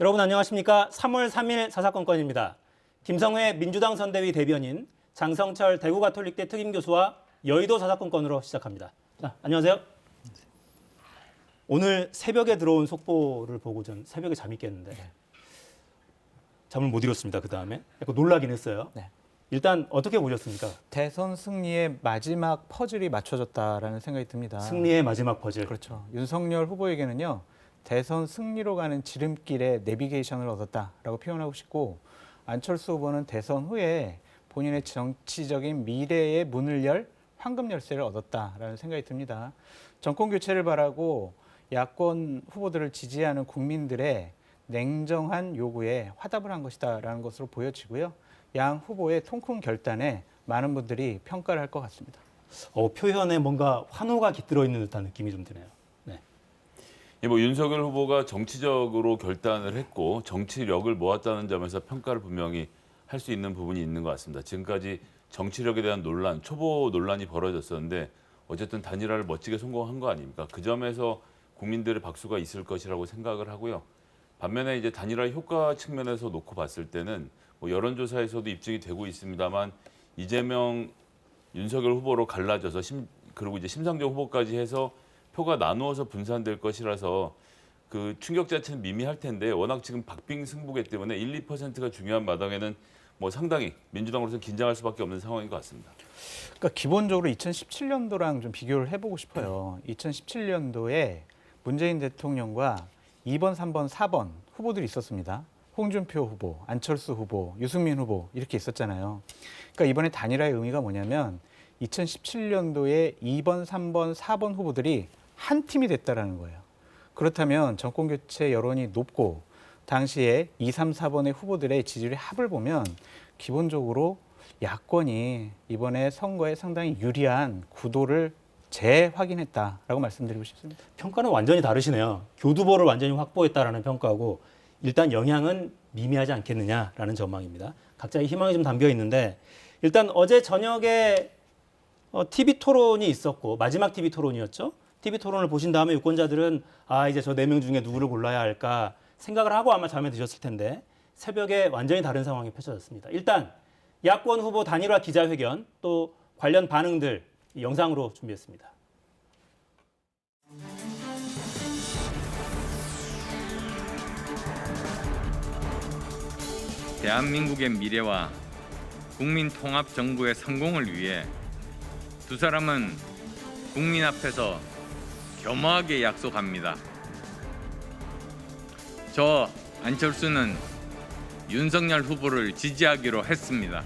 여러분 안녕하십니까? 3월 3일 사사건건입니다. 김성회 민주당 선대위 대변인, 장성철 대구가톨릭대 특임교수와 여의도 사사건건으로 시작합니다. 자, 안녕하세요. 오늘 새벽에 들어온 속보를 보고 전 새벽에 잠이 깼는데 잠을 못 이뤘습니다. 그 다음에 약간 놀라긴 했어요. 네. 일단 어떻게 보셨습니까? 대선 승리의 마지막 퍼즐이 맞춰졌다라는 생각이 듭니다. 승리의 마지막 퍼즐. 그렇죠. 윤석열 후보에게는요. 대선 승리로 가는 지름길에 내비게이션을 얻었다라고 표현하고 싶고, 안철수 후보는 대선 후에 본인의 정치적인 미래의 문을 열 황금 열쇠를 얻었다라는 생각이 듭니다. 정권 교체를 바라고 야권 후보들을 지지하는 국민들의 냉정한 요구에 화답을 한 것이다라는 것으로 보여지고요. 양 후보의 통큰 결단에 많은 분들이 평가를 할 것 같습니다. 표현에 뭔가 환호가 깃들어 있는 듯한 느낌이 좀 드네요. 네. 윤석열 후보가 정치적으로 결단을 했고 정치력을 모았다는 점에서 평가를 분명히 할 수 있는 부분이 있는 것 같습니다. 지금까지 정치력에 대한 논란, 초보 논란이 벌어졌었는데 어쨌든 단일화를 멋지게 성공한 거 아닙니까? 그 점에서 국민들의 박수가 있을 것이라고 생각을 하고요. 반면에 이제 단일화 효과 측면에서 놓고 봤을 때는 여론조사에서도 입증이 되고 있습니다만 이재명, 윤석열 후보로 갈라져서 그리고 이제 심상정 후보까지 해서 표가 나누어서 분산될 것이라서 그 충격 자체는 미미할 텐데 워낙 지금 박빙 승부기 때문에 1, 2%가 중요한 마당에는 상당히 민주당으로서는 긴장할 수밖에 없는 상황인 것 같습니다. 그러니까 기본적으로 2017년도랑 좀 비교를 해보고 싶어요. 2017년도에 문재인 대통령과 2번, 3번, 4번 후보들이 있었습니다. 홍준표 후보, 안철수 후보, 유승민 후보 이렇게 있었잖아요. 그러니까 이번에 단일화의 의미가 뭐냐면 2017년도에 2번, 3번, 4번 후보들이 한 팀이 됐다라는 거예요. 그렇다면 정권 교체 여론이 높고 당시에 2, 3, 4번의 후보들의 지지율의 합을 보면 기본적으로 야권이 이번에 선거에 상당히 유리한 구도를 재확인했다라고 말씀드리고 싶습니다. 평가는 완전히 다르시네요. 교두보를 완전히 확보했다라는 평가고 일단 영향은 미미하지 않겠느냐라는 전망입니다. 각자의 희망이 좀 담겨 있는데 일단 어제 저녁에 TV 토론이 있었고 마지막 TV 토론이었죠. TV 토론을 보신 다음에 유권자들은 이제 저 4명 중에 누구를 골라야 할까 생각을 하고 아마 잠에 드셨을 텐데 새벽에 완전히 다른 상황이 펼쳐졌습니다. 일단 야권 후보 단일화 기자회견 또 관련 반응들 영상으로 준비했습니다. 대한민국의 미래와 국민 통합 정부의 성공을 위해 두 사람은 국민 앞에서 겸허하게 약속합니다. 저 안철수는 윤석열 후보를 지지하기로 했습니다.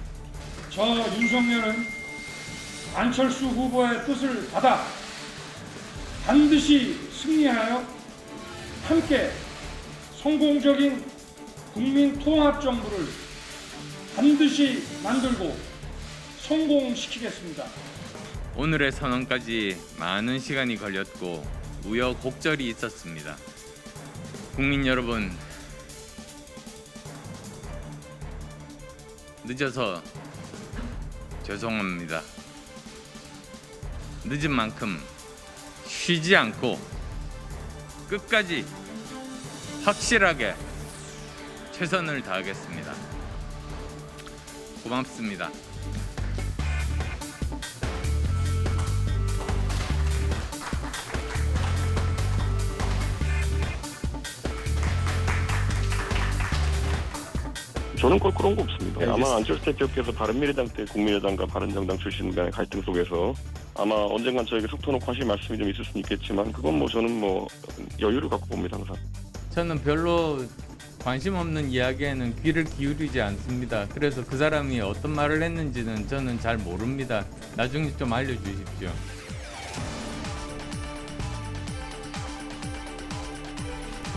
저 윤석열은 안철수 후보의 뜻을 받아 반드시 승리하여 함께 성공적인 국민 통합 정부를 반드시 만들고 성공시키겠습니다. 오늘의 선언까지 많은 시간이 걸렸고 우여곡절이 있었습니다. 국민 여러분, 늦어서 죄송합니다. 늦은 만큼 쉬지 않고 끝까지 확실하게 최선을 다하겠습니다. 고맙습니다. 저는 그런 거 없습니다. 아마 안철수 대표께서 바른미래당 때 국민의당과 바른정당 출신 간의 갈등 속에서 아마 언젠간 저에게 속 터놓고 하실 말씀이 좀 있을 수는 있겠지만 그건 저는 여유를 갖고 봅니다 항상. 저는 별로 관심 없는 이야기에는 귀를 기울이지 않습니다. 그래서 그 사람이 어떤 말을 했는지는 저는 잘 모릅니다. 나중에 좀 알려주십시오.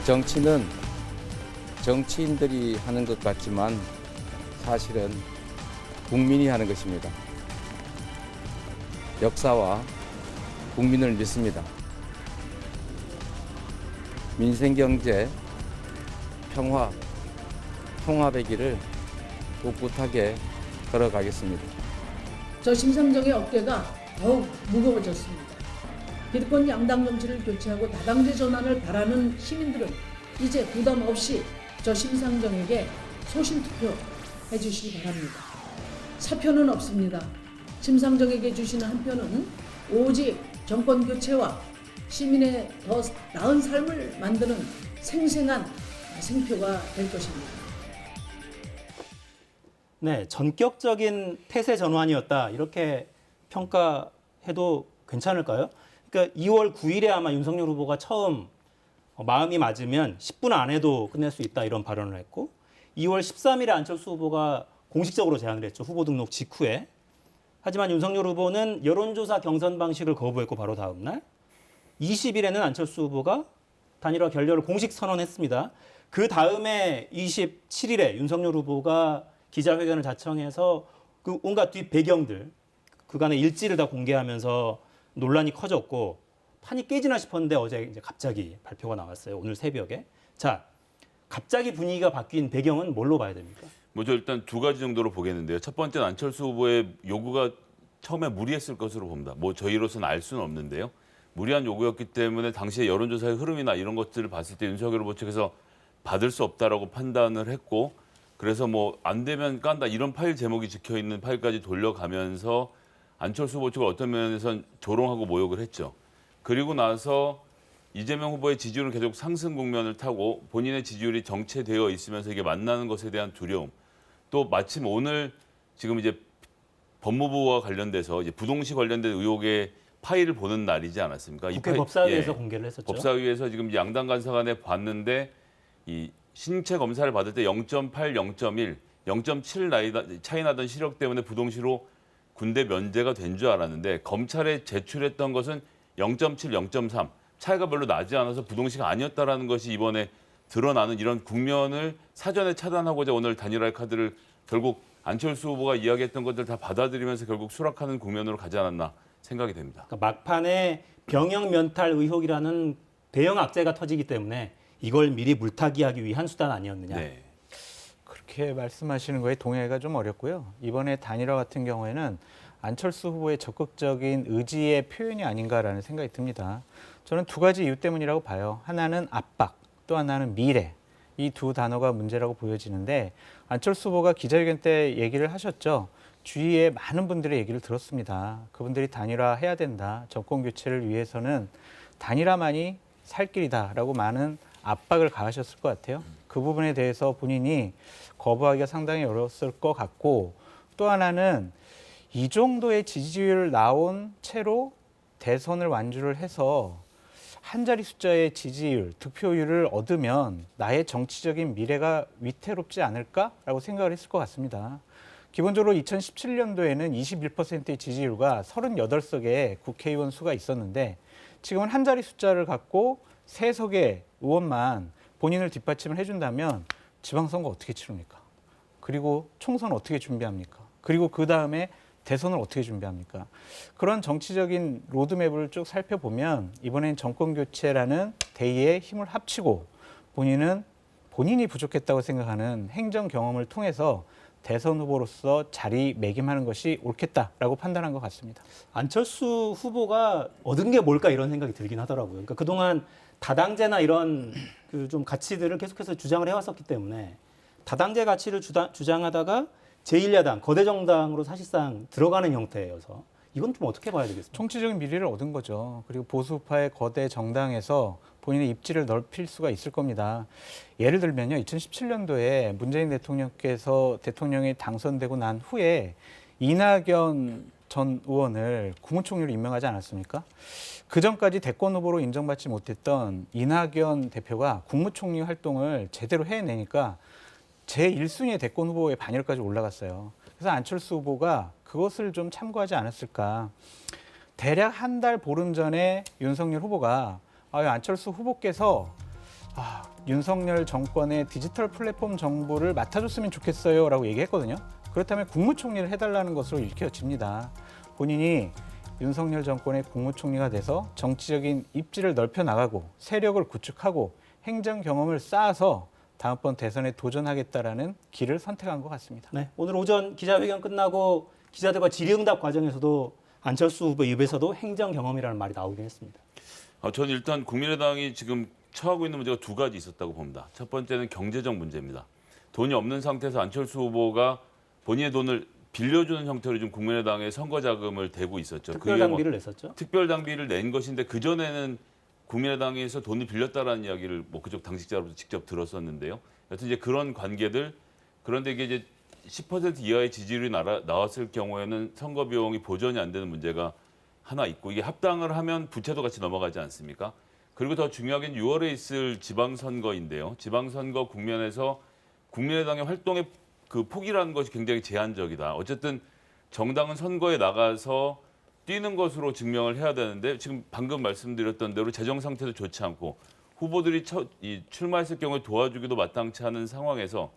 정치는 정치인들이 하는 것 같지만 사실은 국민이 하는 것입니다. 역사와 국민을 믿습니다. 민생경제, 평화, 통합의 길을 꿋꿋하게 걸어가겠습니다. 저 심상정의 어깨가 더욱 무거워졌습니다. 기득권 양당 정치를 교체하고 다당제 전환을 바라는 시민들은 이제 부담 없이 저 심상정에게 소신 투표 해주시기 바랍니다. 사표는 없습니다. 심상정에게 주시는 한 표는 오직 정권 교체와 시민의 더 나은 삶을 만드는 생생한 생표가 될 것입니다. 네, 전격적인 태세 전환이었다 이렇게 평가해도 괜찮을까요? 그러니까 2월 9일에 아마 윤석열 후보가 처음 마음이 맞으면 10분 안에도 끝낼 수 있다 이런 발언을 했고 2월 13일에 안철수 후보가 공식적으로 제안을 했죠. 후보 등록 직후에. 하지만 윤석열 후보는 여론조사 경선 방식을 거부했고 바로 다음 날 20일에는 안철수 후보가 단일화 결렬을 공식 선언했습니다. 그 다음에 27일에 윤석열 후보가 기자회견을 자청해서 그 온갖 뒷 배경들 그간의 일지를 다 공개하면서 논란이 커졌고 판이 깨지나 싶었는데 어제 이제 갑자기 발표가 나왔어요. 오늘 새벽에. 자, 갑자기 분위기가 바뀐 배경은 뭘로 봐야 됩니까? 먼저 일단 두 가지 정도로 보겠는데요. 첫 번째는 안철수 후보의 요구가 처음에 무리했을 것으로 봅니다. 뭐 저희로서는 알 수는 없는데요. 무리한 요구였기 때문에 당시의 여론조사의 흐름이나 이런 것들을 봤을 때 윤석열 후보 측에서 받을 수 없다라고 판단을 했고 그래서 뭐 안 되면 깐다 이런 파일 제목이 적혀 있는 파일까지 돌려가면서 안철수 후보 측을 어떤 면에선 조롱하고 모욕을 했죠. 그리고 나서 이재명 후보의 지지율은 계속 상승 국면을 타고 본인의 지지율이 정체되어 있으면서 이게 만나는 것에 대한 두려움. 또 마침 오늘 지금 이제 법무부와 관련돼서 이제 부동시 관련된 의혹의 파일을 보는 날이지 않았습니까? 국회 법사위에서 공개를 했었죠. 법사위에서 지금 양당 간사간에 봤는데 이 신체 검사를 받을 때 0.8, 0.1, 0.7 차이 나던 시력 때문에 부동시로 군대 면제가 된 줄 알았는데 검찰에 제출했던 것은 0.7, 0.3 차이가 별로 나지 않아서 부동시가 아니었다라는 것이 이번에 드러나는 이런 국면을 사전에 차단하고자 오늘 단일화의 카드를 결국 안철수 후보가 이야기했던 것들 다 받아들이면서 결국 수락하는 국면으로 가지 않았나 생각이 됩니다. 그러니까 막판에 병역 면탈 의혹이라는 대형 악재가 터지기 때문에 이걸 미리 물타기하기 위한 수단 아니었느냐. 네. 그렇게 말씀하시는 거에 동의가 좀 어렵고요. 이번에 단일화 같은 경우에는 안철수 후보의 적극적인 의지의 표현이 아닌가라는 생각이 듭니다. 저는 두 가지 이유 때문이라고 봐요. 하나는 압박, 또 하나는 미래. 이 두 단어가 문제라고 보여지는데 안철수 후보가 기자회견 때 얘기를 하셨죠. 주위에 많은 분들의 얘기를 들었습니다. 그분들이 단일화해야 된다. 정권 교체를 위해서는 단일화만이 살 길이다라고 많은 압박을 가하셨을 것 같아요. 그 부분에 대해서 본인이 거부하기가 상당히 어려웠을 것 같고 또 하나는 이 정도의 지지율 나온 채로 대선을 완주를 해서 한 자리 숫자의 지지율, 득표율을 얻으면 나의 정치적인 미래가 위태롭지 않을까라고 생각을 했을 것 같습니다. 기본적으로 2017년도에는 21%의 지지율과 38석의 국회의원 수가 있었는데 지금은 한 자리 숫자를 갖고 3석의 의원만 본인을 뒷받침을 해준다면 지방선거 어떻게 치릅니까? 그리고 총선 어떻게 준비합니까? 그리고 그 다음에 대선을 어떻게 준비합니까? 그런 정치적인 로드맵을 쭉 살펴보면 이번엔 정권교체라는 대의에 힘을 합치고 본인이 부족했다고 생각하는 행정 경험을 통해서 대선 후보로서 자리매김하는 것이 옳겠다라고 판단한 것 같습니다. 안철수 후보가 얻은 게 뭘까 이런 생각이 들긴 하더라고요. 그러니까 그동안 다당제나 이런 그 좀 가치들을 계속해서 주장을 해왔었기 때문에 다당제 가치를 주장하다가 제1야당, 거대 정당으로 사실상 들어가는 형태여서 이건 좀 어떻게 봐야 되겠습니까? 정치적인 미래를 얻은 거죠. 그리고 보수파의 거대 정당에서 본인의 입지를 넓힐 수가 있을 겁니다. 예를 들면요. 2017년도에 문재인 대통령께서 대통령이 당선되고 난 후에 이낙연 전 의원을 국무총리로 임명하지 않았습니까? 그 전까지 대권 후보로 인정받지 못했던 이낙연 대표가 국무총리 활동을 제대로 해내니까 제1순위의 대권 후보의 반열까지 올라갔어요. 그래서 안철수 후보가 그것을 좀 참고하지 않았을까. 대략 한 달 보름 전에 윤석열 후보가 안철수 후보께서 윤석열 정권의 디지털 플랫폼 정보를 맡아줬으면 좋겠어요 라고 얘기했거든요. 그렇다면 국무총리를 해달라는 것으로 읽혀집니다. 본인이 윤석열 정권의 국무총리가 돼서 정치적인 입지를 넓혀나가고 세력을 구축하고 행정 경험을 쌓아서 다음번 대선에 도전하겠다라는 길을 선택한 것 같습니다. 네, 오늘 오전 기자회견 끝나고 기자들과 질의응답 과정에서도 안철수 후보 입에서도 행정 경험이라는 말이 나오긴 했습니다. 저는 일단 국민의당이 지금 처하고 있는 문제가 두 가지 있었다고 봅니다. 첫 번째는 경제적 문제입니다. 돈이 없는 상태에서 안철수 후보가 본인의 돈을 빌려주는 형태로 좀 국민의당에 선거 자금을 대고 있었죠. 특별 당비를 냈었죠. 특별 당비를 낸 것인데 그 전에는 국민의당에서 돈을 빌렸다라는 이야기를 뭐 그쪽 당직자로부터 직접 들었었는데요. 여튼 이제 그런 관계들 그런데 이게 이제 10% 이하의 지지율이 나왔을 경우에는 선거 비용이 보전이 안 되는 문제가 하나 있고 이게 합당을 하면 부채도 같이 넘어가지 않습니까? 그리고 더 중요하게 6월에 있을 지방선거인데요. 지방선거 국면에서 국민의당의 활동의 그 폭이라는 것이 굉장히 제한적이다. 어쨌든 정당은 선거에 나가서 뛰는 것으로 증명을 해야 되는데 지금 방금 말씀드렸던 대로 재정 상태도 좋지 않고 후보들이 출마했을 경우에 도와주기도 마땅치 않은 상황에서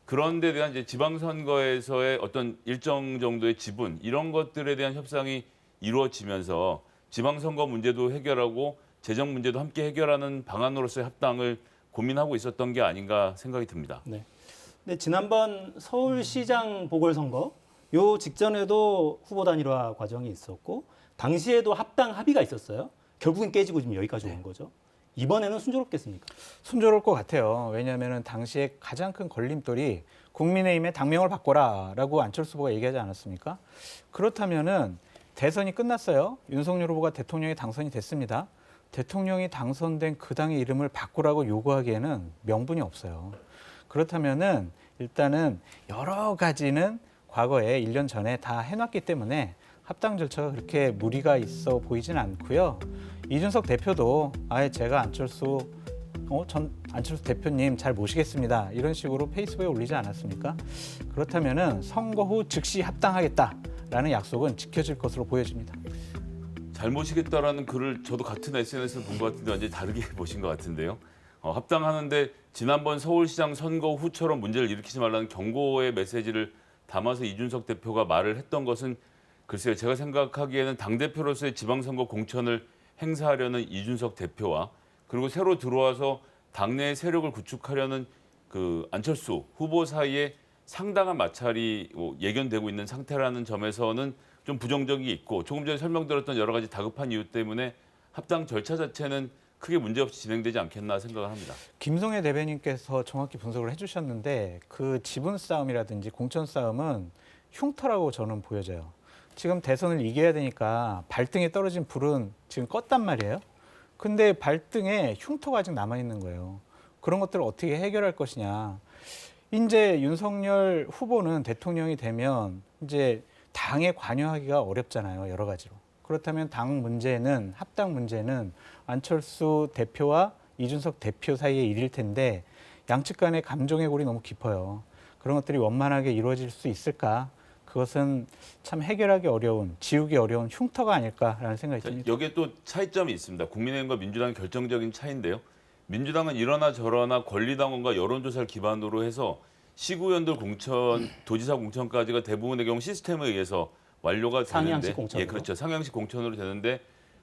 그런 데 대한 이제 지방선거에서의 어떤 일정 정도의 지분 이런 것들에 대한 협상이 이루어지면서 지방선거 문제도 해결하고 재정 문제도 함께 해결하는 방안으로서의 합당을 고민하고 있었던 게 아닌가 생각이 듭니다. 네. 근데 지난번 서울시장 보궐선거 요 직전에도 후보 단일화 과정이 있었고 당시에도 합당 합의가 있었어요. 결국은 깨지고 지금 여기까지 온 거죠. 이번에는 순조롭겠습니까? 순조로울 것 같아요. 왜냐하면 당시에 가장 큰 걸림돌이 국민의힘의 당명을 바꿔라라고 안철수 후보가 얘기하지 않았습니까? 그렇다면은 대선이 끝났어요. 윤석열 후보가 대통령에 당선이 됐습니다. 대통령이 당선된 그 당의 이름을 바꾸라고 요구하기에는 명분이 없어요. 그렇다면은 일단은 여러 가지는 과거에 1년 전에 다 해놨기 때문에 합당 절차가 그렇게 무리가 있어 보이진 않고요. 이준석 대표도 아예 제가 안철수 대표님 잘 모시겠습니다. 이런 식으로 페이스북에 올리지 않았습니까? 그렇다면은 선거 후 즉시 합당하겠다라는 약속은 지켜질 것으로 보여집니다. 잘 모시겠다라는 글을 저도 같은 SNS를 본 것 같은데 완전히 다르게 보신 것 같은데요. 합당하는데 지난번 서울시장 선거 후처럼 문제를 일으키지 말라는 경고의 메시지를 담아서 이준석 대표가 말을 했던 것은 글쎄요. 제가 생각하기에는 당대표로서의 지방선거 공천을 행사하려는 이준석 대표와 그리고 새로 들어와서 당내의 세력을 구축하려는 그 안철수 후보 사이에 상당한 마찰이 예견되고 있는 상태라는 점에서는 좀 부정적이 있고 조금 전에 설명드렸던 여러 가지 다급한 이유 때문에 합당 절차 자체는 크게 문제없이 진행되지 않겠나 생각을 합니다. 김성애 대변인께서 정확히 분석을 해주셨는데 그 지분 싸움이라든지 공천 싸움은 흉터라고 저는 보여져요. 지금 대선을 이겨야 되니까 발등에 떨어진 불은 지금 껐단 말이에요. 근데 발등에 흉터가 아직 남아있는 거예요. 그런 것들을 어떻게 해결할 것이냐. 이제 윤석열 후보는 대통령이 되면 이제 당에 관여하기가 어렵잖아요. 여러 가지로. 그렇다면 당 문제는 합당 문제는 안철수 대표와 이준석 대표 사이의 일일 텐데 양측 간의 감정의 골이 너무 깊어요. 그런 것들이 원만하게 이루어질 수 있을까? 그것은 참 해결하기 어려운, 지우기 어려운 흉터가 아닐까라는 생각이 듭니다. 여기에 또 차이점이 있습니다. 국민의힘과 민주당의 결정적인 차이인데요. 민주당은 이러나 저러나 권리당원과 여론조사를 기반으로 해서 시구연들 공천, 도지사 공천까지가 대부분의 경우 시스템에 의해서 완료가 되는데 상향식 공천으로. 예, 그렇죠. 상향식 공천으로 되는데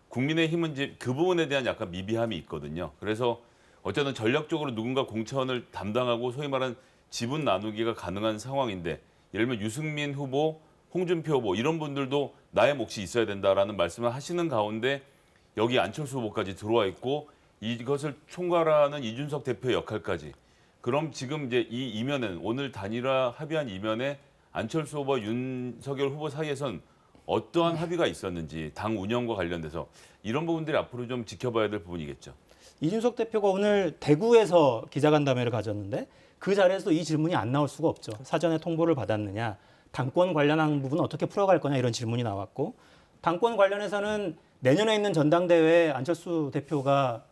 국민의힘은 이제 그 부분에 대한 약간 미비함이 있거든요. 그래서 어쨌든 전략적으로 누군가 공천을 담당하고 소위 말하는 지분 나누기가 가능한 상황인데 예를 들면 유승민 후보, 홍준표 후보 이런 분들도 나의 몫이 있어야 된다라는 말씀을 하시는 가운데 여기 안철수 후보까지 들어와 있고 이것을 총괄하는 이준석 대표의 역할까지. 그럼 지금 이제 이 이면에는 오늘 단일화 합의한 이면에 안철수 후보와 윤석열 후보 사이에선 어떠한 합의가 있었는지 당 운영과 관련돼서 이런 부분들이 앞으로 좀 지켜봐야 될 부분이겠죠. 이준석 대표가 오늘 대구에서 기자간담회를 가졌는데 그 자리에서 이 질문이 안 나올 수가 없죠. 사전에 통보를 받았느냐, 당권 관련한 부분은 어떻게 풀어갈 거냐 이런 질문이 나왔고 당권 관련해서는 내년에 있는 전당대회에 안철수 대표가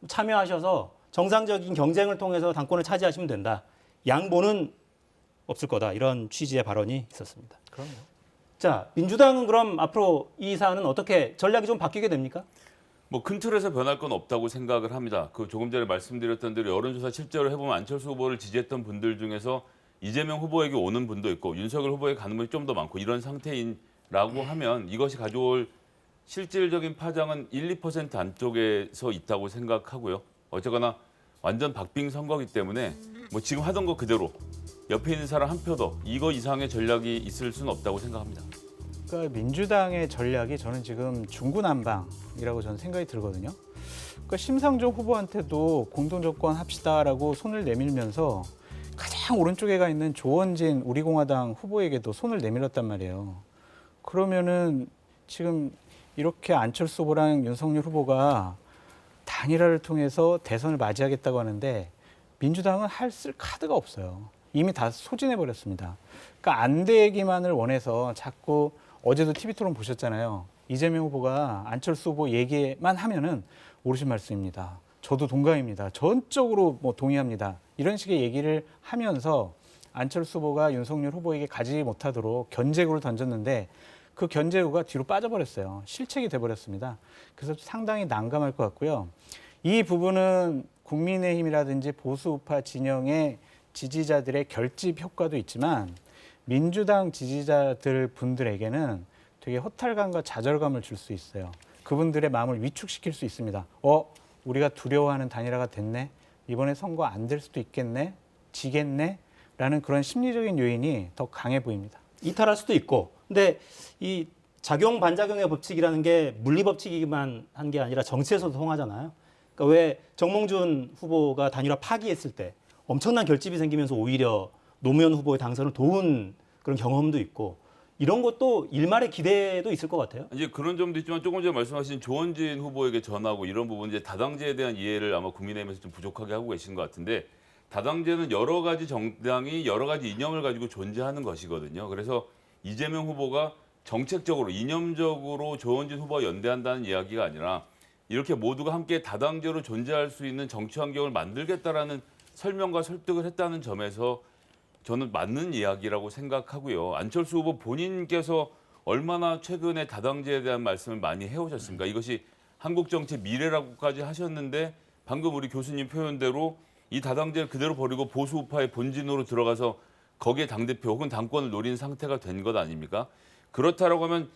참여하셔서 정상적인 경쟁을 통해서 당권을 차지하시면 된다. 양보는 없을 거다. 이런 취지의 발언이 있었습니다. 그럼요. 자, 민주당은 그럼 앞으로 이 사안은 어떻게 전략이 좀 바뀌게 됩니까? 뭐 큰 틀에서 변할 건 없다고 생각을 합니다. 그 조금 전에 말씀드렸던 대로 여론조사 실제로 해보면 안철수 후보를 지지했던 분들 중에서 이재명 후보에게 오는 분도 있고 윤석열 후보에게 가는 분이 좀 더 많고 이런 상태인라고 하면 이것이 가져올 실질적인 파장은 1, 2% 안쪽에서 있다고 생각하고요. 어쨌거나 완전 박빙 선거기 때문에 뭐 지금 하던 거 그대로 옆에 있는 사람 한 표 더 이거 이상의 전략이 있을 수는 없다고 생각합니다. 그러니까 민주당의 전략이 저는 지금 중구난방이라고 저는 생각이 들거든요. 그러니까 심상정 후보한테도 공동정권 합시다라고 손을 내밀면서 가장 오른쪽에 가 있는 조원진 우리공화당 후보에게도 손을 내밀었단 말이에요. 그러면은 지금 이렇게 안철수 후보랑 윤석열 후보가 단일화를 통해서 대선을 맞이하겠다고 하는데 민주당은 쓸 카드가 없어요. 이미 다 소진해 버렸습니다. 그러니까 안 되기만을 원해서 자꾸 어제도 TV 토론 보셨잖아요. 이재명 후보가 안철수 후보 얘기만 하면은 옳으신 말씀입니다. 저도 동감입니다. 전적으로 뭐 동의합니다. 이런 식의 얘기를 하면서 안철수 후보가 윤석열 후보에게 가지 못하도록 견제구를 던졌는데 그 견제구가 뒤로 빠져버렸어요. 실책이 돼버렸습니다. 그래서 상당히 난감할 것 같고요. 이 부분은 국민의힘이라든지 보수우파 진영의 지지자들의 결집 효과도 있지만 민주당 지지자들 분들에게는 되게 허탈감과 좌절감을 줄 수 있어요. 그분들의 마음을 위축시킬 수 있습니다. 우리가 두려워하는 단일화가 됐네. 이번에 선거 안 될 수도 있겠네. 지겠네. 라는 그런 심리적인 요인이 더 강해 보입니다. 이탈할 수도 있고. 근데 이 작용 반작용의 법칙이라는 게 물리 법칙이기만 한 게 아니라 정치에서도 통하잖아요. 그러니까 왜 정몽준 후보가 단일화 파기했을 때 엄청난 결집이 생기면서 오히려 노무현 후보의 당선을 도운 그런 경험도 있고 이런 것도 일말의 기대도 있을 것 같아요. 이제 그런 점도 있지만 조금 전에 말씀하신 조원진 후보에게 전하고 이런 부분 이제 다당제에 대한 이해를 아마 국민의힘에서 좀 부족하게 하고 계신 것 같은데 다당제는 여러 가지 정당이 여러 가지 이념을 가지고 존재하는 것이거든요. 그래서 이재명 후보가 정책적으로 이념적으로 조원진 후보와 연대한다는 이야기가 아니라 이렇게 모두가 함께 다당제로 존재할 수 있는 정치 환경을 만들겠다라는 설명과 설득을 했다는 점에서 저는 맞는 이야기라고 생각하고요. 안철수 후보 본인께서 얼마나 최근에 다당제에 대한 말씀을 많이 해오셨습니까? 이것이 한국 정치의 미래라고까지 하셨는데 방금 우리 교수님 표현대로 이 다당제를 그대로 버리고 보수 우파의 본진으로 들어가서 거기에 당대표 혹은 당권을 노린 상태가 된 것 아닙니까? 그렇다라고 하면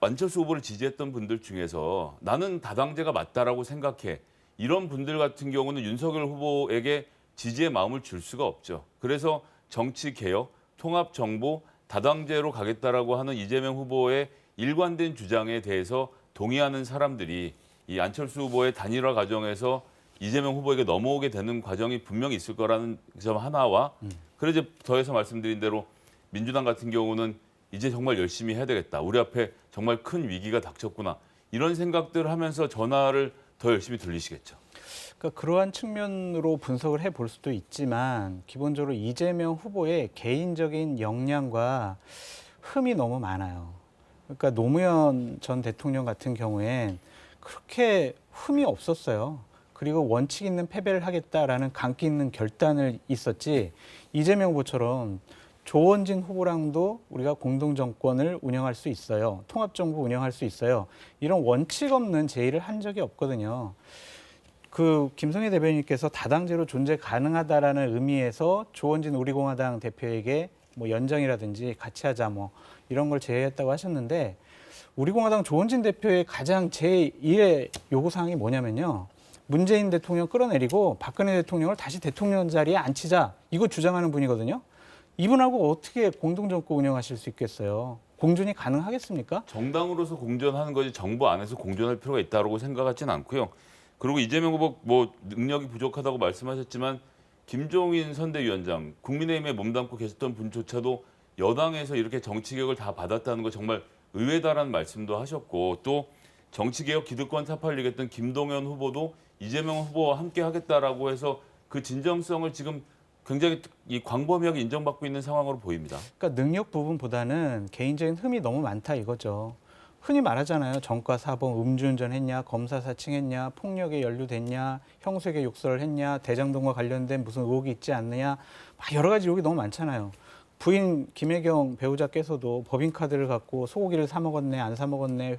안철수 후보를 지지했던 분들 중에서 나는 다당제가 맞다라고 생각해. 이런 분들 같은 경우는 윤석열 후보에게 지지의 마음을 줄 수가 없죠. 그래서 정치개혁, 통합정보, 다당제로 가겠다라고 하는 이재명 후보의 일관된 주장에 대해서 동의하는 사람들이 이 안철수 후보의 단일화 과정에서 이재명 후보에게 넘어오게 되는 과정이 분명히 있을 거라는 점 하나와 그래서 이제 더해서 말씀드린 대로 민주당 같은 경우는 이제 정말 열심히 해야 되겠다. 우리 앞에 정말 큰 위기가 닥쳤구나. 이런 생각들을 하면서 전화를 더 열심히 들리시겠죠. 그러니까 그러한 측면으로 분석을 해볼 수도 있지만 기본적으로 이재명 후보의 개인적인 역량과 흠이 너무 많아요. 그러니까 노무현 전 대통령 같은 경우엔 그렇게 흠이 없었어요. 그리고 원칙 있는 패배를 하겠다라는 강기 있는 결단을 있었지 이재명 후보처럼 조원진 후보랑도 우리가 공동정권을 운영할 수 있어요. 통합정부 운영할 수 있어요. 이런 원칙 없는 제의를 한 적이 없거든요. 그 김성애 대변인께서 다당제로 존재 가능하다라는 의미에서 조원진 우리공화당 대표에게 뭐 연정이라든지 같이 하자 뭐 이런 걸 제의했다고 하셨는데 우리공화당 조원진 대표의 가장 제1의 요구사항이 뭐냐면요. 문재인 대통령 끌어내리고 박근혜 대통령을 다시 대통령 자리에 앉히자 이거 주장하는 분이거든요. 이분하고 어떻게 공동정권 운영하실 수 있겠어요? 공존이 가능하겠습니까? 정당으로서 공존하는 것이 정부 안에서 공존할 필요가 있다고 생각하지는 않고요. 그리고 이재명 후보 뭐 능력이 부족하다고 말씀하셨지만 김종인 선대위원장, 국민의힘에 몸담고 계셨던 분조차도 여당에서 이렇게 정치개혁을 다 받았다는 거 정말 의외다라는 말씀도 하셨고 또 정치개혁 기득권 타파를 얘기했던 김동연 후보도 이재명 후보와 함께 하겠다라고 해서 그 진정성을 지금 굉장히 이 광범위하게 인정받고 있는 상황으로 보입니다. 그러니까 능력 부분보다는 개인적인 흠이 너무 많다 이거죠. 흔히 말하잖아요. 전과 사범, 음주운전 했냐, 검사 사칭했냐, 폭력에 연루됐냐, 형수에게 욕설을 했냐, 대장동과 관련된 무슨 의혹이 있지 않느냐, 막 여러 가지 의혹이 너무 많잖아요. 부인 김혜경 배우자께서도 법인카드를 갖고 소고기를 사 먹었네, 안 사 먹었네,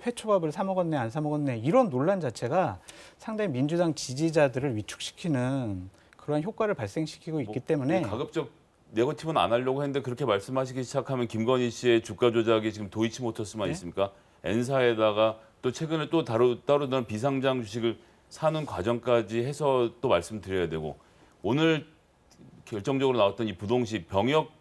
회초밥을 사 먹었네, 안 사 먹었네 이런 논란 자체가 상당히 민주당 지지자들을 위축시키는 그런 효과를 발생시키고 있기 때문에 가급적 네거티브는 안 하려고 했는데 그렇게 말씀하시기 시작하면 김건희 씨의 주가 조작이 지금 도이치모터스만 네? 있습니까? N사에다가 또 최근에 또 따로 다른 비상장 주식을 사는 과정까지 해서 또 말씀드려야 되고 오늘 결정적으로 나왔던 이 부동시 병역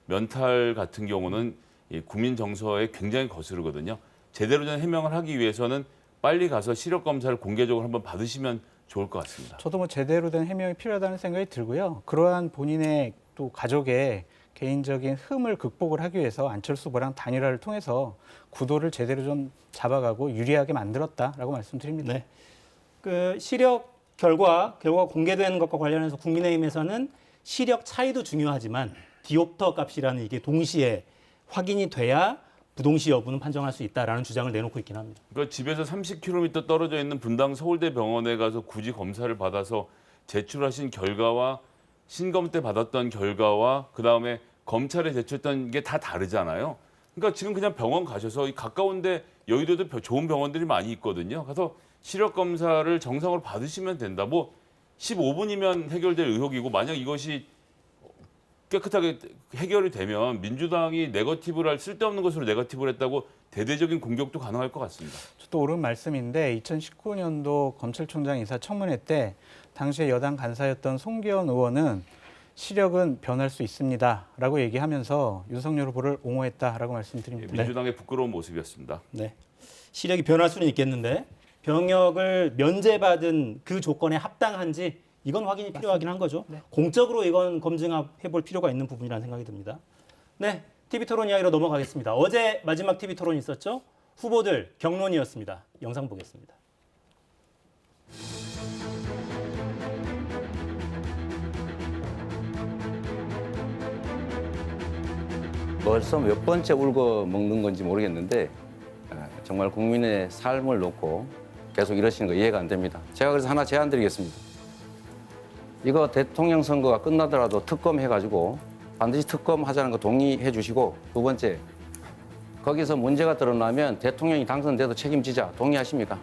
면탈 같은 경우는 이 국민 정서에 굉장히 거스르거든요. 제대로 된 해명을 하기 위해서는 빨리 가서 시력 검사를 공개적으로 한번 받으시면 좋을 것 같습니다. 저도 뭐 제대로 된 해명이 필요하다는 생각이 들고요. 그러한 본인의 또 가족의 개인적인 흠을 극복을 하기 위해서 안철수 후보랑 단일화를 통해서 구도를 제대로 좀 잡아가고 유리하게 만들었다라고 말씀드립니다. 네. 그 시력 결과가 공개되는 것과 관련해서 국민의힘에서는 시력 차이도 중요하지만 디옵터 값이라는 이게 동시에 확인이 돼야 부동시 여부는 판정할 수 있다라는 주장을 내놓고 있긴 합니다. 그러니까 집에서 30km 떨어져 있는 분당 서울대병원에 가서 굳이 검사를 받아서 제출하신 결과와 신검 때 받았던 결과와 그다음에 검찰에 제출했던 게 다 다르잖아요. 그러니까 지금 그냥 병원 가셔서 이 가까운데 여의도도 좋은 병원들이 많이 있거든요. 가서 시력 검사를 정상으로 받으시면 된다. 뭐 15분이면 해결될 의혹이고 만약 이것이 깨끗하게 해결이 되면 민주당이 네거티브를 쓸데없는 것으로 네거티브를 했다고 대대적인 공격도 가능할 것 같습니다. 저도 옳은 말씀인데 2019년도 검찰총장 인사청문회 때 당시에 여당 간사였던 송기현 의원은 시력은 변할 수 있습니다라고 얘기하면서 윤석열 후보를 옹호했다라고 말씀드립니다. 민주당의 부끄러운 모습이었습니다. 네. 시력이 변할 수는 있겠는데 병역을 면제받은 그 조건에 합당한지 이건 확인이 필요하긴 한 거죠. 네. 공적으로 이건 검증해 볼 필요가 있는 부분이라는 생각이 듭니다. 네, TV토론 이야기로 넘어가겠습니다. 어제 마지막 TV토론이 있었죠. 후보들 경론이었습니다. 영상 보겠습니다. 벌써 몇 번째 울고 먹는 건지 모르겠는데 정말 국민의 삶을 놓고 계속 이러시는 거 이해가 안 됩니다. 제가 그래서 하나 제안 드리겠습니다. 이거 대통령 선거가 끝나더라도 특검 해가지고 반드시 특검 하자는 거 동의해 주시고, 두 번째, 거기서 문제가 드러나면 대통령이 당선돼도 책임지자. 동의하십니까?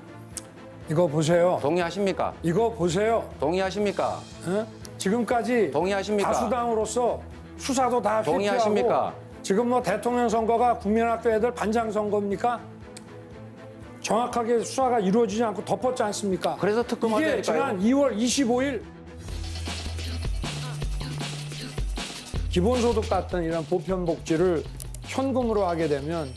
이거 보세요. 동의하십니까? 이거 보세요. 동의하십니까? 어? 지금까지 동의하십니까? 다수당으로서 수사도 다 회피하고 동의하십니까? 지금 뭐 대통령 선거가 국민학교 애들 반장 선거입니까? 정확하게 수사가 이루어지지 않고 덮었지 않습니까? 그래서 특검 이게 하자니까요. 지난 2월 25일 기본소득 같은 이런 보편복지를 현금으로 하게 되면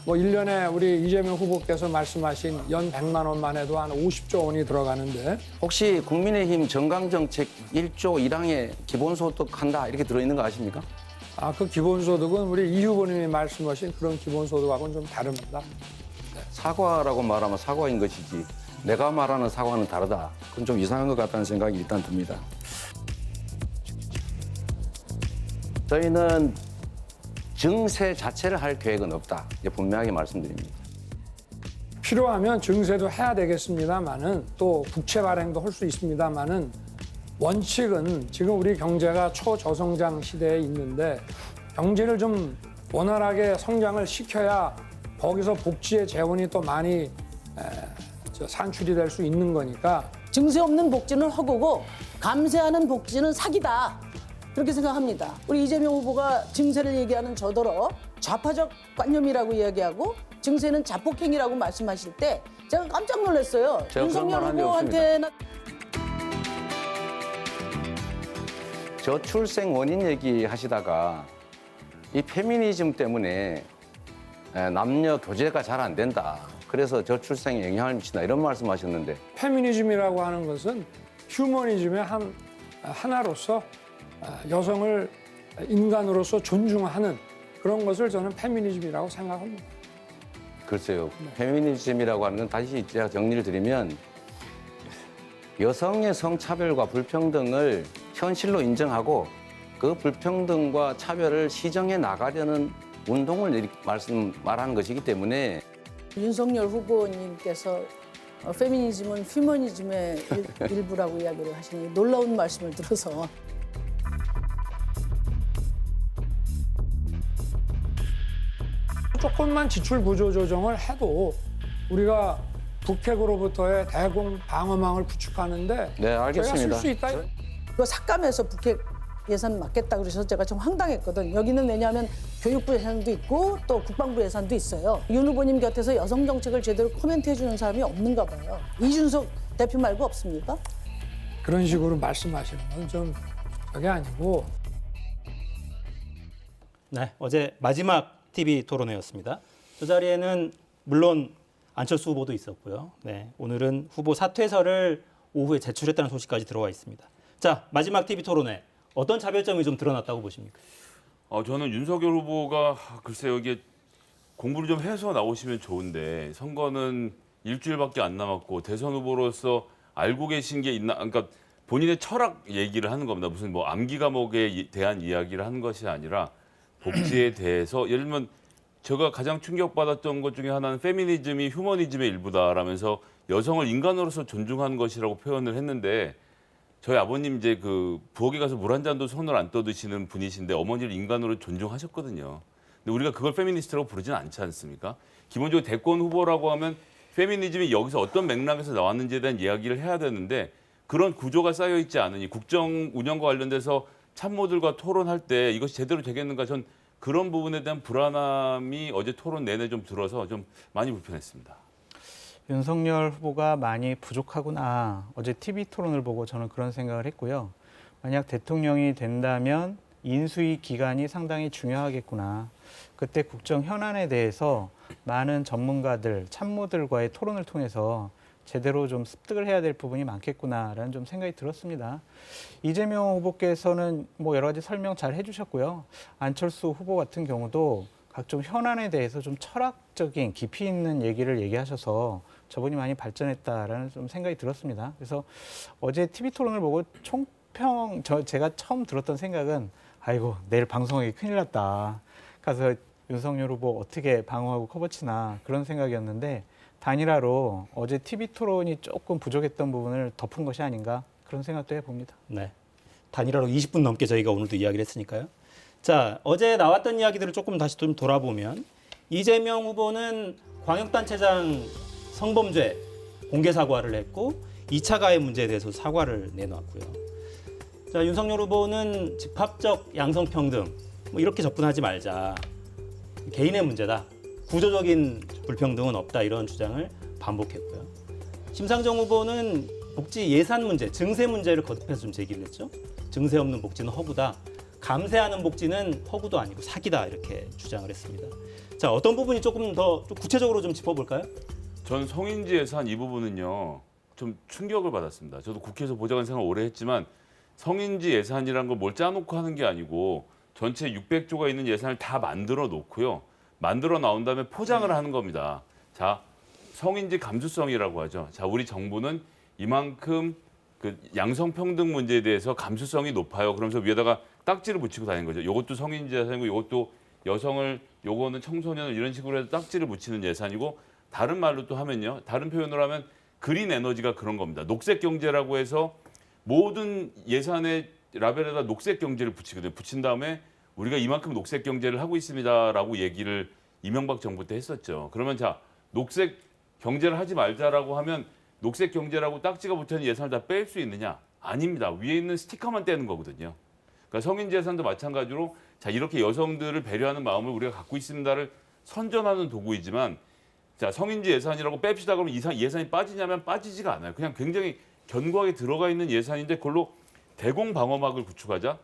뭐 1년에 우리 이재명 후보께서 말씀하신 연 100만 원만 해도 한 50조 원이 들어가는데 혹시 국민의힘 정강정책 1조 1항에 기본소득 한다 이렇게 들어있는 거 아십니까? 그 기본소득은 우리 이 후보님이 말씀하신 그런 기본소득하고는 좀 다릅니다. 사과라고 말하면 사과인 것이지 내가 말하는 사과는 다르다. 그건 좀 이상한 것 같다는 생각이 일단 듭니다. 저희는 증세 자체를 할 계획은 없다. 이제 분명하게 말씀드립니다. 필요하면 증세도 해야 되겠습니다만은 또 국채 발행도 할 수 있습니다만은 원칙은 지금 우리 경제가 초저성장 시대에 있는데 경제를 좀 원활하게 성장을 시켜야 거기서 복지의 재원이 또 많이 산출이 될 수 있는 거니까 증세 없는 복지는 허구고 감세하는 복지는 사기다. 그렇게 생각합니다. 우리 이재명 후보가 증세를 얘기하는 저더러 좌파적 관념이라고 이야기하고 증세는 자폭행위라고 말씀하실 때 제가 깜짝 놀랐어요. 제가 윤석열 그런 말한 적 후보한테는 저출생 원인 얘기하시다가 이 페미니즘 때문에 남녀 교제가 잘 안 된다. 그래서 저출생에 영향을 미친다. 이런 말씀하셨는데 페미니즘이라고 하는 것은 휴머니즘의 하나로서 여성을 인간으로서 존중하는 그런 것을 저는 페미니즘이라고 생각합니다. 글쎄요. 페미니즘이라고 하는 건 다시 제가 정리를 드리면 여성의 성차별과 불평등을 현실로 인정하고 그 불평등과 차별을 시정해 나가려는 운동을 말하는 것이기 때문에 윤석열 후보님께서 페미니즘은 휴머니즘의 일부라고 이야기를 하시는 놀라운 말씀을 들어서 조금만 지출 구조 조정을 해도 우리가 북핵으로부터의 대공 방어망을 구축하는데 네, 알겠습니다. 저희가 쓸 수 있다. 그 삭감해서 북핵 예산 맞겠다 그래서 제가 좀 황당했거든. 여기는 왜냐하면 교육부 예산도 있고 또 국방부 예산도 있어요. 윤 후보님 곁에서 여성 정책을 제대로 코멘트해 주는 사람이 없는가 봐요. 이준석 대표 말고 없습니까? 그런 식으로 말씀하시는 건 좀 저게 아니고 네, 어제 마지막 TV 토론회였습니다. 저 자리에는 물론 안철수 후보도 있었고요. 네, 오늘은 후보 사퇴서를 오후에 제출했다는 소식까지 들어와 있습니다. 자, 마지막 TV 토론회 어떤 차별점이 좀 드러났다고 보십니까? 저는 윤석열 후보가 글쎄요 이게 공부를 좀 해서 나오시면 좋은데 선거는 일주일밖에 안 남았고 대선 후보로서 알고 계신 게 있나? 그러니까 본인의 철학 얘기를 하는 겁니다. 무슨 뭐 암기 과목에 대한 이야기를 하는 것이 아니라 복지에 대해서 예를 들면 제가 가장 충격받았던 것 중에 하나는 페미니즘이 휴머니즘의 일부다라면서 여성을 인간으로서 존중하는 것이라고 표현을 했는데 저희 아버님 이제 그 부엌에 가서 물 한 잔도 손을 안 떠드시는 분이신데 어머니를 인간으로 존중하셨거든요. 근데 우리가 그걸 페미니스트라고 부르지는 않지 않습니까? 기본적으로 대권 후보라고 하면 페미니즘이 여기서 어떤 맥락에서 나왔는지에 대한 이야기를 해야 되는데 그런 구조가 쌓여 있지 않으니 국정 운영과 관련돼서 참모들과 토론할 때 이것이 제대로 되겠는가 전 그런 부분에 대한 불안함이 어제 토론 내내 좀 들어서 좀 많이 불편했습니다. 윤석열 후보가 많이 부족하구나. 어제 TV 토론을 보고 저는 그런 생각을 했고요. 만약 대통령이 된다면 인수위 기간이 상당히 중요하겠구나. 그때 국정 현안에 대해서 많은 전문가들, 참모들과의 토론을 통해서 제대로 좀 습득을 해야 될 부분이 많겠구나라는 좀 생각이 들었습니다. 이재명 후보께서는 뭐 여러 가지 설명 잘 해주셨고요. 안철수 후보 같은 경우도 각종 현안에 대해서 좀 철학적인 깊이 있는 얘기를 얘기하셔서 저분이 많이 발전했다라는 좀 생각이 들었습니다. 그래서 어제 TV 토론을 보고 총평, 제가 처음 들었던 생각은 아이고 내일 방송하기 큰일 났다. 가서 윤석열 후보 어떻게 방어하고 커버치나 그런 생각이었는데 단일화로 어제 TV 토론이 조금 부족했던 부분을 덮은 것이 아닌가 그런 생각도 해봅니다. 네, 단일화로 20분 넘게 저희가 오늘도 이야기를 했으니까요. 자, 어제 나왔던 이야기들을 조금 다시 좀 돌아보면 이재명 후보는 광역단체장 성범죄 공개 사과를 했고 2차 가해 문제에 대해서 사과를 내놨고요. 자, 윤석열 후보는 집합적 양성평등 뭐 이렇게 접근하지 말자. 개인의 문제다. 구조적인 불평등은 없다. 이런 주장을 반복했고요. 심상정 후보는 복지 예산 문제, 증세 문제를 거듭해서 좀 제기를 했죠. 증세 없는 복지는 허구다. 감세하는 복지는 허구도 아니고 사기다. 이렇게 주장을 했습니다. 자, 어떤 부분이 조금 더 좀 구체적으로 좀 짚어볼까요? 전 성인지 예산 이 부분은요 좀 충격을 받았습니다. 저도 국회에서 보좌관 생활 오래 했지만 성인지 예산이란 걸 뭘 짜놓고 하는 게 아니고 전체 600조가 있는 예산을 다 만들어 놓고요. 만들어 나온 다음에 포장을 하는 겁니다. 자, 성인지 감수성이라고 하죠. 자, 우리 정부는 이만큼 그 양성평등 문제에 대해서 감수성이 높아요. 그러면서 위에다가 딱지를 붙이고 다니는 거죠. 이것도 성인지 예산이고 이것도 여성을, 요거는 청소년을 이런 식으로 해서 딱지를 붙이는 예산이고 다른 말로 또 하면요. 다른 표현으로 하면 그린 에너지가 그런 겁니다. 녹색 경제라고 해서 모든 예산의 라벨에다 녹색 경제를 붙이거든요. 붙인 다음에 우리가 이만큼 녹색 경제를 하고 있습니다라고 얘기를 이명박 정부 때 했었죠. 그러면 자, 녹색 경제를 하지 말자라고 하면 녹색 경제라고 딱지가 붙어있는 예산을 다 뺄 수 있느냐? 아닙니다. 위에 있는 스티커만 떼는 거거든요. 그러니까 성인지 예산도 마찬가지로 자, 이렇게 여성들을 배려하는 마음을 우리가 갖고 있습니다를 선전하는 도구이지만 자, 성인지 예산이라고 뺍시다 그러면 예산이 빠지냐면 빠지지가 않아요. 그냥 굉장히 견고하게 들어가 있는 예산인데 그걸로 대공방어막을 구축하자.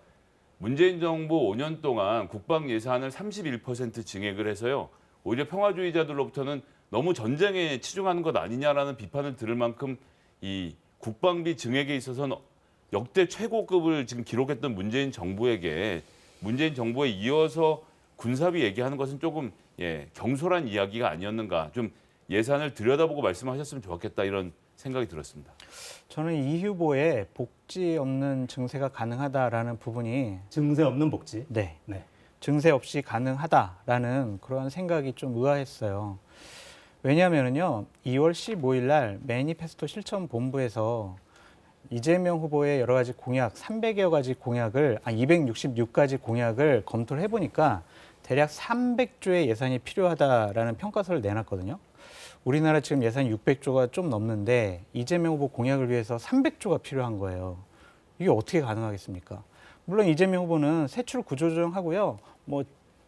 문재인 정부 5년 동안 국방 예산을 31% 증액을 해서요. 오히려 평화주의자들로부터는 너무 전쟁에 치중하는 것 아니냐라는 비판을 들을 만큼 이 국방비 증액에 있어서는 역대 최고급을 지금 기록했던 문재인 정부에 이어서 군사비 얘기하는 것은 조금 경솔한 이야기가 아니었는가. 좀 예산을 들여다보고 말씀하셨으면 좋겠다 이런 생각이 들었습니다. 저는 이 후보의 복지 없는 증세가 가능하다라는 부분이 증세 없는 복지. 네. 네. 증세 없이 가능하다라는 그런 생각이 좀 의아했어요. 왜냐하면요, 2월 15일 날 매니페스토 실천본부에서 이재명 후보의 여러 가지 공약, 300여 가지 공약을, 266가지 공약을 검토를 해보니까 대략 300조의 예산이 필요하다라는 평가서를 내놨거든요. 우리나라 지금 예산이 600조가 좀 넘는데 이재명 후보 공약을 위해서 300조가 필요한 거예요. 이게 어떻게 가능하겠습니까? 물론 이재명 후보는 세출 구조조정하고요. 뭐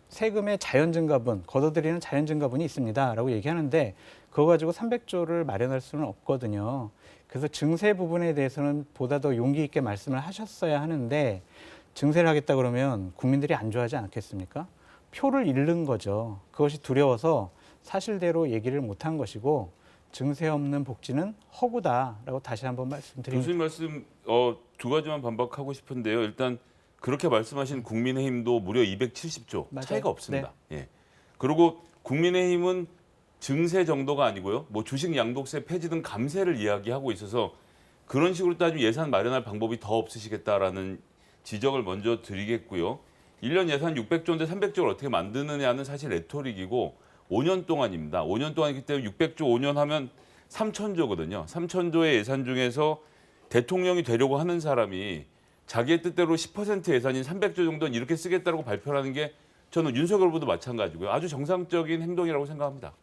세금의 자연증가분, 걷어들이는 자연증가분이 있습니다라고 얘기하는데 그거 가지고 300조를 마련할 수는 없거든요. 그래서 증세 부분에 대해서는 보다 더 용기 있게 말씀을 하셨어야 하는데 증세를 하겠다 그러면 국민들이 안 좋아하지 않겠습니까? 표를 잃는 거죠. 그것이 두려워서 사실대로 얘기를 못한 것이고 증세 없는 복지는 허구다라고 다시 한번 말씀드립니다. 교수님 말씀 두 가지만 반박하고 싶은데요. 일단 그렇게 말씀하신 국민의힘도 무려 270조 맞아요. 차이가 없습니다. 예. 그리고 국민의힘은 증세 정도가 아니고요. 뭐 주식 양도세 폐지 등 감세를 이야기하고 있어서 그런 식으로 따지면 예산 마련할 방법이 더 없으시겠다라는 지적을 먼저 드리겠고요. 1년 예산 600조인데 300조를 어떻게 만드느냐는 사실 레토릭이고 5년 동안입니다. 5년 동안이기 때문에 600조 5년 하면 3,000조거든요. 3,000조의 예산 중에서 대통령이 되려고 하는 사람이 자기의 뜻대로 10% 예산인 300조 정도는 이렇게 쓰겠다고 발표하는 게 저는 윤석열 후보도 마찬가지고요. 아주 정상적인 행동이라고 생각합니다.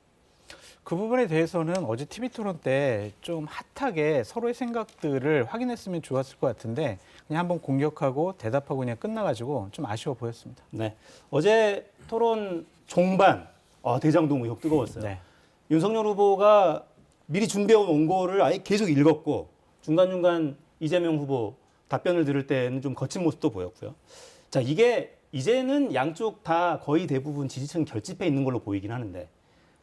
그 부분에 대해서는 어제 TV 토론 때 좀 핫하게 서로의 생각들을 확인했으면 좋았을 것 같은데 그냥 한번 공격하고 대답하고 그냥 끝나가지고 좀 아쉬워 보였습니다. 네. 어제 토론 종반 대장동 의혹 뜨거웠어요. 네. 윤석열 후보가 미리 준비해온 원고를 아예 계속 읽었고 중간중간 이재명 후보 답변을 들을 때는 좀 거친 모습도 보였고요. 자, 이게 이제는 양쪽 다 거의 대부분 지지층 결집해 있는 걸로 보이긴 하는데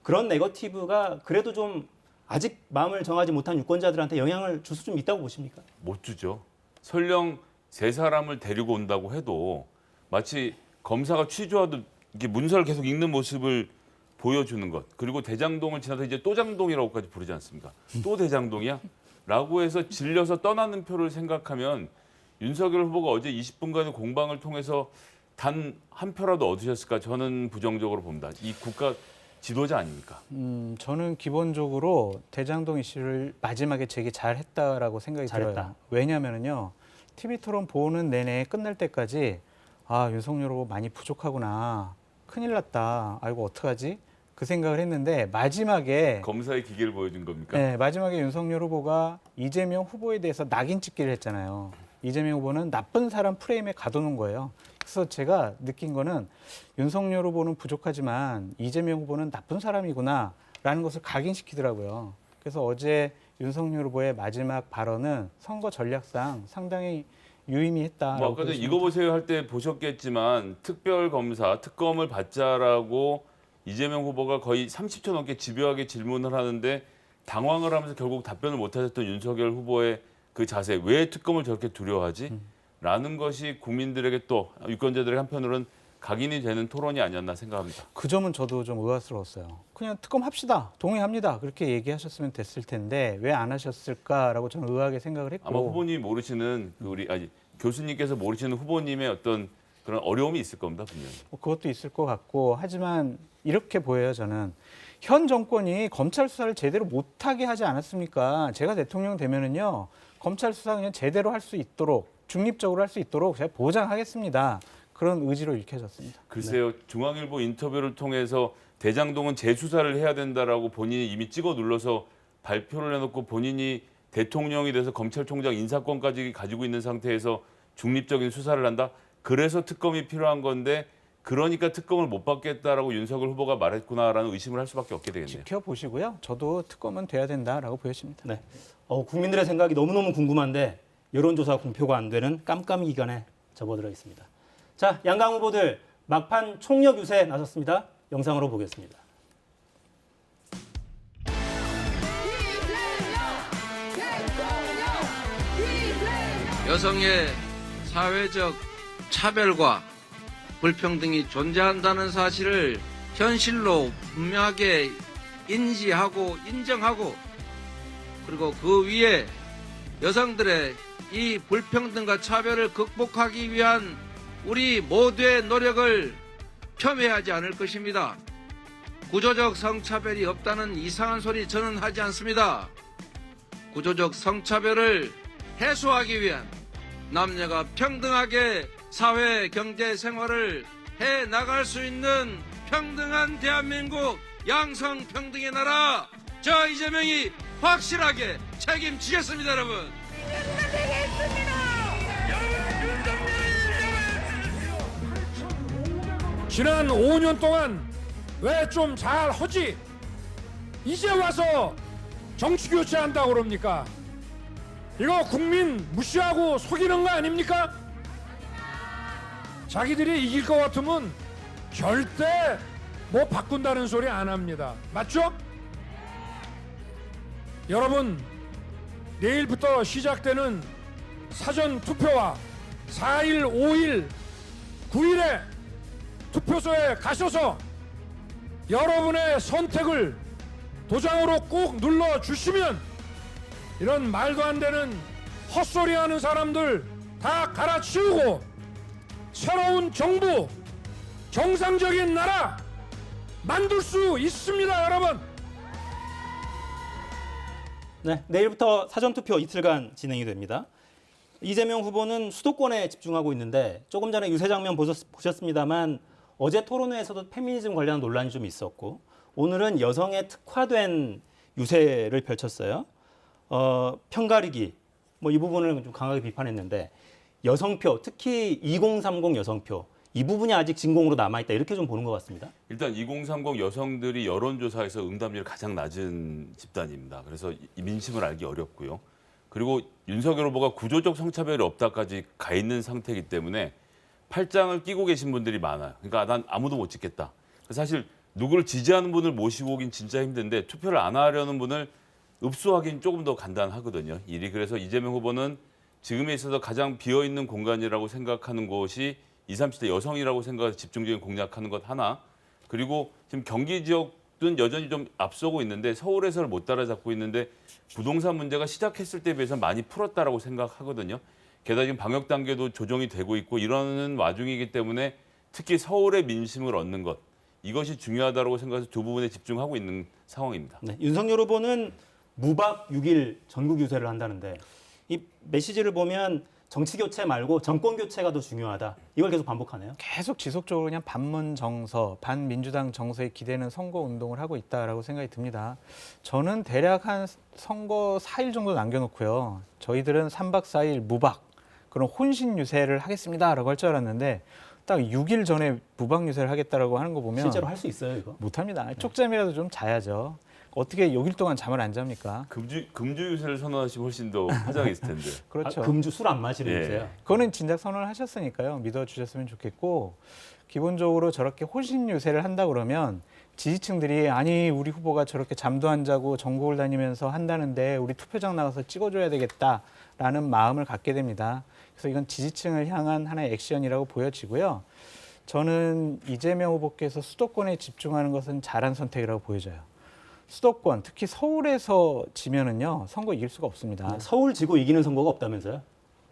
그런 네거티브가 그래도 좀 아직 마음을 정하지 못한 유권자들한테 영향을 줄 수 좀 있다고 보십니까? 못 주죠. 설령 세 사람을 데리고 온다고 해도 마치 검사가 취조하듯 이렇게 문서를 계속 읽는 모습을 보여주는 것. 그리고 대장동을 지나서 이제 또 장동이라고까지 부르지 않습니까? 또 대장동이야? 라고 해서 질려서 떠나는 표를 생각하면 윤석열 후보가 어제 20분간의 공방을 통해서 단 한 표라도 얻으셨을까? 저는 부정적으로 봅니다. 이 국가 지도자 아닙니까? 저는 기본적으로 대장동 이슈를 마지막에 제기 잘했다라고 생각이 잘했다. 들어요. 왜냐하면요, TV 토론 보는 내내 끝날 때까지 윤석열 후보 많이 부족하구나, 큰일 났다, 아이고 어떡하지? 그 생각을 했는데 마지막에 검사의 기계를 보여준 겁니까? 네, 마지막에 윤석열 후보가 이재명 후보에 대해서 낙인 찍기를 했잖아요. 이재명 후보는 나쁜 사람 프레임에 가둬놓은 거예요. 그래서 제가 느낀 거는 윤석열 후보는 부족하지만 이재명 후보는 나쁜 사람이구나라는 것을 각인시키더라고요. 그래서 어제 윤석열 후보의 마지막 발언은 선거 전략상 상당히 유의미했다라고 뭐 아까 전에 이거 보세요 할 때 보셨겠지만 특별검사, 특검을 받자라고 이재명 후보가 거의 30초 넘게 집요하게 질문을 하는데 당황을 하면서 결국 답변을 못하셨던 윤석열 후보의 그 자세, 왜 특검을 저렇게 두려워하지? 라는 것이 국민들에게 또 유권자들에게 한편으로는 각인이 되는 토론이 아니었나 생각합니다. 그 점은 저도 좀 의아스러웠어요. 그냥 특검 합시다, 동의합니다, 그렇게 얘기하셨으면 됐을 텐데 왜 안 하셨을까라고 저는 의아하게 생각을 했고 아마 후보님이 모르시는 교수님께서 모르시는 후보님의 어떤 그런 어려움이 있을 겁니다, 분명히. 그것도 있을 것 같고 하지만 이렇게 보여요. 저는 현 정권이 검찰 수사를 제대로 못하게 하지 않았습니까? 제가 대통령 되면은요 검찰 수사 그냥 제대로 할 수 있도록 중립적으로 할 수 있도록 제가 보장하겠습니다. 그런 의지로 읽혀졌습니다. 글쎄요, 중앙일보 인터뷰를 통해서 대장동은 재수사를 해야 된다라고 본인이 이미 찍어 눌러서 발표를 해놓고 본인이 대통령이 돼서 검찰총장 인사권까지 가지고 있는 상태에서 중립적인 수사를 한다. 그래서 특검이 필요한 건데 그러니까 특검을 못 받겠다라고 윤석열 후보가 말했구나라는 의심을 할 수밖에 없게 되겠네요. 지켜보시고요. 저도 특검은 돼야 된다라고 보여집니다. 네. 국민들의 생각이 너무너무 궁금한데 여론조사 공표가 안 되는 깜깜이 기간에 접어들어 있습니다. 자, 양강 후보들 막판 총력 유세 나섰습니다. 영상으로 보겠습니다. 여성의 사회적 차별과 불평등이 존재한다는 사실을 현실로 분명하게 인지하고 인정하고 그리고 그 위에 여성들의 이 불평등과 차별을 극복하기 위한 우리 모두의 노력을 폄훼하지 않을 것입니다. 구조적 성차별이 없다는 이상한 소리 저는 하지 않습니다. 구조적 성차별을 해소하기 위한 남녀가 평등하게 사회, 경제 생활을 해 나갈 수 있는 평등한 대한민국 양성평등의 나라 저 이재명이 확실하게 책임지겠습니다, 여러분. 지난 5년 동안 왜 좀 잘하지? 이제 와서 정치 교체한다고 그럽니까? 이거 국민 무시하고 속이는 거 아닙니까? 자기들이 이길 것 같으면 절대 뭐 바꾼다는 소리 안 합니다. 맞죠? 여러분, 내일부터 시작되는 사전 투표와 4일, 5일, 9일에 투표소에 가셔서 여러분의 선택을 도장으로 꼭 눌러주시면 이런 말도 안 되는 헛소리하는 사람들 다 갈아치우고 새로운 정부, 정상적인 나라 만들 수 있습니다, 여러분. 네, 내일부터 사전투표 이틀간 진행이 됩니다. 이재명 후보는 수도권에 집중하고 있는데 조금 전에 유세 장면 보셨습니다만 어제 토론회에서도 페미니즘 관련 논란이 좀 있었고 오늘은 여성에 특화된 유세를 펼쳤어요. 편가르기 뭐 이 부분을 좀 강하게 비판했는데 여성표, 특히 2030 여성표 이 부분이 아직 진공으로 남아있다 이렇게 좀 보는 것 같습니다. 일단 2030 여성들이 여론조사에서 응답률이 가장 낮은 집단입니다. 그래서 이 민심을 알기 어렵고요. 그리고 윤석열 후보가 구조적 성차별이 없다까지 가 있는 상태이기 때문에 팔짱을 끼고 계신 분들이 많아요. 그러니까 난 아무도 못 찍겠다. 사실 누구를 지지하는 분을 모시고 오긴 진짜 힘든데 투표를 안 하려는 분을 읍수하기는 조금 더 간단하거든요. 일이. 그래서 이재명 후보는 지금에 있어서 가장 비어있는 공간이라고 생각하는 곳이 20, 30대 여성이라고 생각해서 집중적인 공략하는 것 하나. 그리고 지금 경기 지역은 여전히 좀 앞서고 있는데 서울에서를 못 따라잡고 있는데 부동산 문제가 시작했을 때에 비해서 많이 풀었다라고 생각하거든요. 게다가 지금 방역 단계도 조정이 되고 있고 이러는 와중이기 때문에 특히 서울의 민심을 얻는 것. 이것이 중요하다고 생각해서 두 부분에 집중하고 있는 상황입니다. 네, 윤석열 후보는 무박 6일 전국 유세를 한다는데 이 메시지를 보면 정치 교체 말고 정권 교체가 더 중요하다. 이걸 계속 반복하네요. 계속 지속적으로 그냥 반문 정서, 반민주당 정서에 기대는 선거 운동을 하고 있다라고 생각이 듭니다. 저는 대략 한 선거 4일 정도 남겨놓고요. 저희들은 3박 4일 무박 그런 혼신 유세를 하겠습니다라고 할 줄 알았는데 딱 6일 전에 무박 유세를 하겠다라고 하는 거 보면 실제로 할 수 있어요, 이거? 못합니다. 쪽잠이라도 좀 자야죠. 어떻게 6일 동안 잠을 안 잡니까? 금주 유세를 선언하시면 훨씬 더 화장이 있을 텐데. 그렇죠. 금주 술 안 마시는 예. 유세요. 그거는 진작 선언을 하셨으니까요. 믿어주셨으면 좋겠고 기본적으로 저렇게 호신 유세를 한다 그러면 지지층들이 아니 우리 후보가 저렇게 잠도 안 자고 전국을 다니면서 한다는데 우리 투표장 나가서 찍어줘야 되겠다라는 마음을 갖게 됩니다. 그래서 이건 지지층을 향한 하나의 액션이라고 보여지고요. 저는 이재명 후보께서 수도권에 집중하는 것은 잘한 선택이라고 보여져요. 수도권, 특히 서울에서 지면은요 선거 이길 수가 없습니다. 서울 지고 이기는 선거가 없다면서요?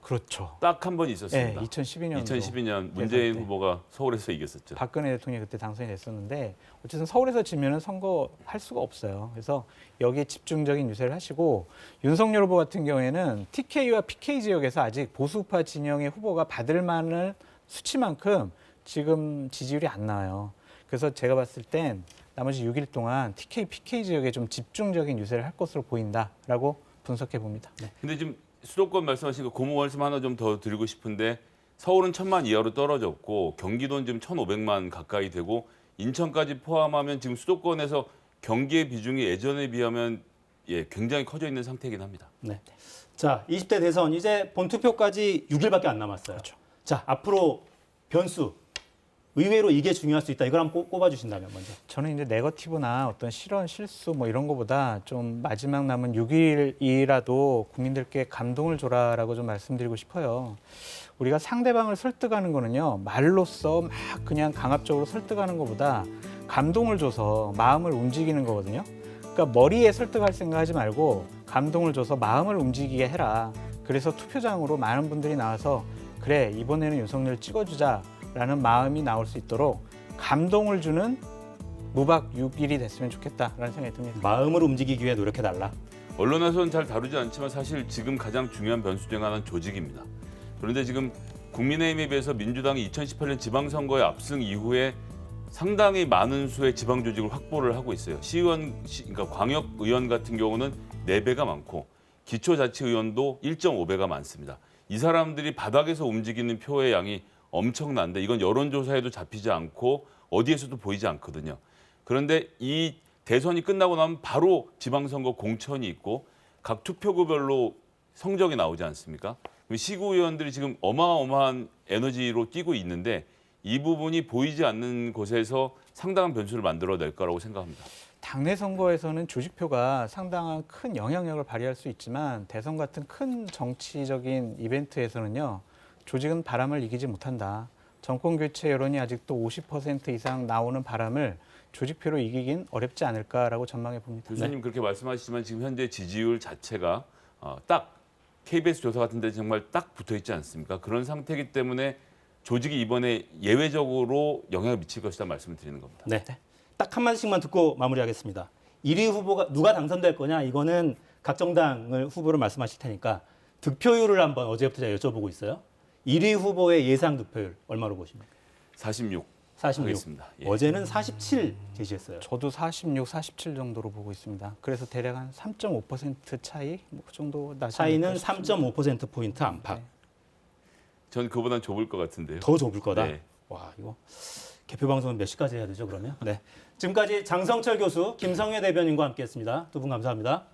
그렇죠. 딱 한 번 있었습니다. 네, 2012년도 2012년 문재인 때. 후보가 서울에서 이겼었죠. 박근혜 대통령이 그때 당선이 됐었는데 어쨌든 서울에서 지면은 선거할 수가 없어요. 그래서 여기에 집중적인 유세를 하시고 윤석열 후보 같은 경우에는 TK와 PK 지역에서 아직 보수파 진영의 후보가 받을 만한 수치만큼 지금 지지율이 안 나와요. 그래서 제가 봤을 땐 나머지 6일 동안 TK, PK 지역에 좀 집중적인 유세를 할 것으로 보인다라고 분석해 봅니다. 네. 근데 지금 수도권 말씀하신 거 고무 말씀 하나 좀 더 드리고 싶은데 서울은 1,000만 이하로 떨어졌고 경기도는 지금 1,500만 가까이 되고 인천까지 포함하면 지금 수도권에서 경기의 비중이 예전에 비하면 굉장히 커져 있는 상태이긴 합니다. 네. 자, 20대 대선 이제 본투표까지 6일밖에 안 남았어요. 그렇죠. 자, 앞으로 변수 의외로 이게 중요할 수 있다. 이걸 한번 꼽아주신다면 먼저. 저는 이제 네거티브나 어떤 실언, 실수 뭐 이런 거보다 좀 마지막 남은 6일이라도 국민들께 감동을 줘라라고 좀 말씀드리고 싶어요. 우리가 상대방을 설득하는 거는요. 말로써 막 그냥 강압적으로 설득하는 것보다 감동을 줘서 마음을 움직이는 거거든요. 그러니까 머리에 설득할 생각하지 말고 감동을 줘서 마음을 움직이게 해라. 그래서 투표장으로 많은 분들이 나와서 그래 이번에는 윤석열 찍어주자. 라는 마음이 나올 수 있도록 감동을 주는 무박 6일이 됐으면 좋겠다라는 생각이 듭니다. 마음을 움직이기 위해 노력해달라. 언론에서는 잘 다루지 않지만 사실 지금 가장 중요한 변수 중 하나는 조직입니다. 그런데 지금 국민의힘에 비해서 민주당이 2018년 지방선거에 압승 이후에 상당히 많은 수의 지방 조직을 확보를 하고 있어요. 그러니까 광역의원 같은 경우는 4배가 많고 기초자치의원도 1.5배가 많습니다. 이 사람들이 바닥에서 움직이는 표의 양이 엄청난데 이건 여론조사에도 잡히지 않고 어디에서도 보이지 않거든요. 그런데 이 대선이 끝나고 나면 바로 지방선거 공천이 있고 각 투표구별로 성적이 나오지 않습니까? 시구의원들이 지금 어마어마한 에너지로 뛰고 있는데 이 부분이 보이지 않는 곳에서 상당한 변수를 만들어낼 거라고 생각합니다. 당내 선거에서는 조직표가 상당한 큰 영향력을 발휘할 수 있지만 대선 같은 큰 정치적인 이벤트에서는요. 조직은 바람을 이기지 못한다. 정권 교체 여론이 아직도 50% 이상 나오는 바람을 조직표로 이기긴 어렵지 않을까라고 전망해 봅니다. 교수님 그렇게 말씀하시지만 지금 현재 지지율 자체가 딱 KBS 조사 같은 데 정말 딱 붙어 있지 않습니까? 그런 상태이기 때문에 조직이 이번에 예외적으로 영향을 미칠 것이다 말씀을 드리는 겁니다. 네. 딱 한마디씩만 듣고 마무리하겠습니다. 1위 후보가 누가 당선될 거냐 이거는 각 정당을 후보를 말씀하실 테니까 득표율을 한번 어제부터 제가 여쭤보고 있어요. 1위 후보의 예상 득표율 얼마로 보십니까? 46. 46. 하겠습니다. 예. 어제는 47 제시했어요. 저도 46, 47 정도로 보고 있습니다. 그래서 대략 한 3.5% 차이 뭐 그 정도 나지 차이는 않을까 싶습니다. 3.5%포인트 안팎. 네. 전 그보단 좁을 것 같은데요. 더 좁을 거다. 네. 와, 이거 개표 방송은 몇 시까지 해야 되죠, 그러면? 네. 지금까지 장성철 교수, 김성회 대변인과 함께했습니다. 두 분 감사합니다.